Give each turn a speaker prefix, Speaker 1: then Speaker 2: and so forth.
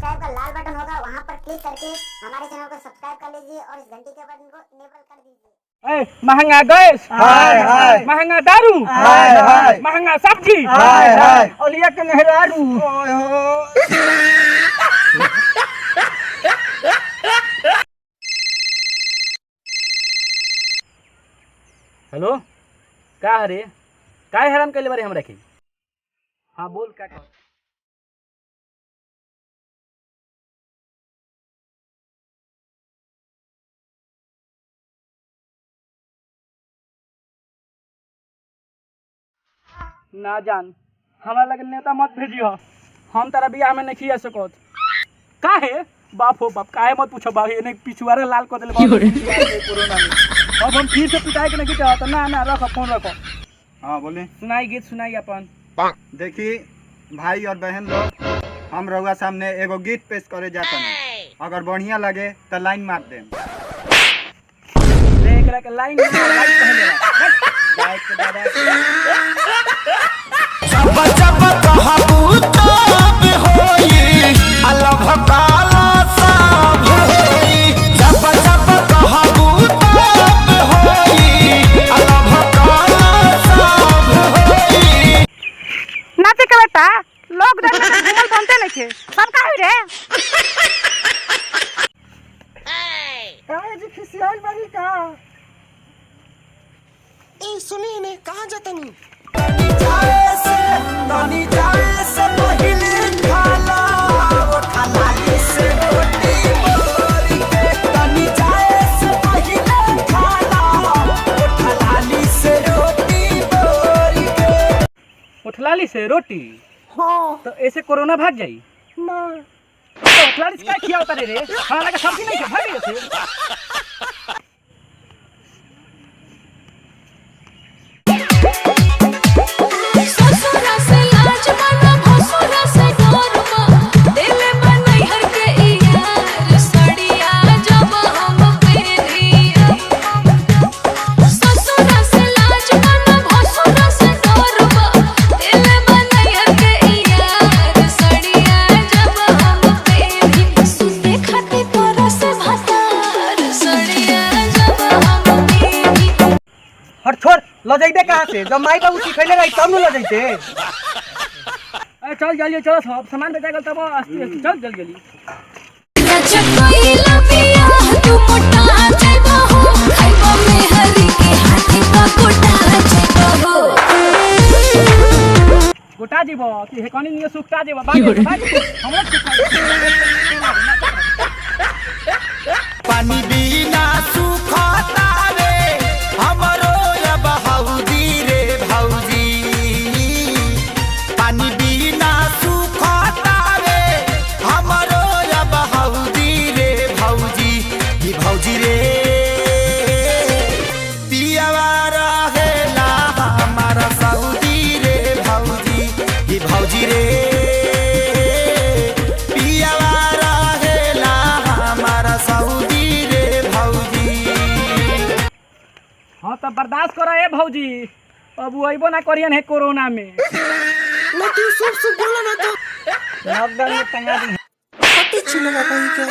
Speaker 1: Subscribe का लाल button होगा, वहां पर क्लिक करके हमारे चैनल को सब्सक्राइब कर लीजिए और इस घंटी के बटन को इनेबल कर दीजिए।
Speaker 2: महंगा गैस,
Speaker 3: हाय हाय,
Speaker 2: महंगा दारू,
Speaker 3: हाय हाय,
Speaker 2: महंगा सब्जी,
Speaker 3: हाय हाय,
Speaker 2: और ये के मेहरारू। हेलो, का रे? काय हैरान कैले बारे हमरा के? हाँ बोल, क्या कह? ना जान, हमरा लगे नेता मत भेजियो, हम तारा बियाह में नहीं आ सकत। काहे? बाप हो बाप, काहे मत पूछो बाप, एने पिछुआरे लाल कर देले कोरोना में। अब हम फिर से पिटाई के नहीं चाहत। ना ना, रखो फोन रखो।
Speaker 3: हाँ बोले।
Speaker 2: सुनाई गीत सुनाई अपन।
Speaker 3: देखी भाई और बहन लोग, हम रउआ सामने एगो गीत पेश करे जाता नहीं, अगर बढ़िया लगे तो लाइन मार दे।
Speaker 2: देख रहा के लाइन में लाइट पहले
Speaker 3: गायक के दादा
Speaker 4: जब कहबू तब होई, अलग काला सब होई। जब कहबू तब होई, अलग काला सब होई।
Speaker 5: नाते के बेटा लॉकडाउन में घूमल बनते नहीं थे, सब का हुई रे?
Speaker 2: काहे जी खिसियाल बनी का?
Speaker 4: ए सुनी ने कहां जाता नी? तनी जाए से पहिले खाला, वो खाला से रोटी बोरी के। तनी जाए से पहिले खाला, वो खाला से रोटी बोरी के।
Speaker 2: उठलाली से रोटी?
Speaker 4: हाँ
Speaker 2: तो ऐसे कोरोना भाग जाई
Speaker 4: ना।
Speaker 2: तो उठलाली से क्या खिया उतारे रे? खाना लगा सब्जी नहीं है, भाग गई से।
Speaker 6: हर छोड़ ल जाइबे कहाँ से? जब माई बाबू सिखैले रही तब न ल जाइते।
Speaker 2: अरे चल जल्दी चलो, सब सामान बेचा गल तब अस्ती अस्ती चल जल्दी जल्दी। गोटा जीवो कि हेकनी निये सुखता जीवो बाकी हमरा
Speaker 4: पानी बिना सुखता रे हमरो अब हौदी रे भौजी। पानी बिना सुखता रे हमरो अब हौदी रे भौजी। ये भौजी रे पियावा रहेला हमारा सऊदी रे भौजी। ये भौजी रे पियावा रहेला हमारा सऊदी रे भौजी।
Speaker 2: हाँ तो बर्दाश्त करो ए भौजी, अब वो अइबो ना करियन है कोरोना में।
Speaker 4: ना तू सुप बोला ना तो
Speaker 2: लॉकडाउन में टंगा दी।
Speaker 4: फटी छिलेगा कहीं के।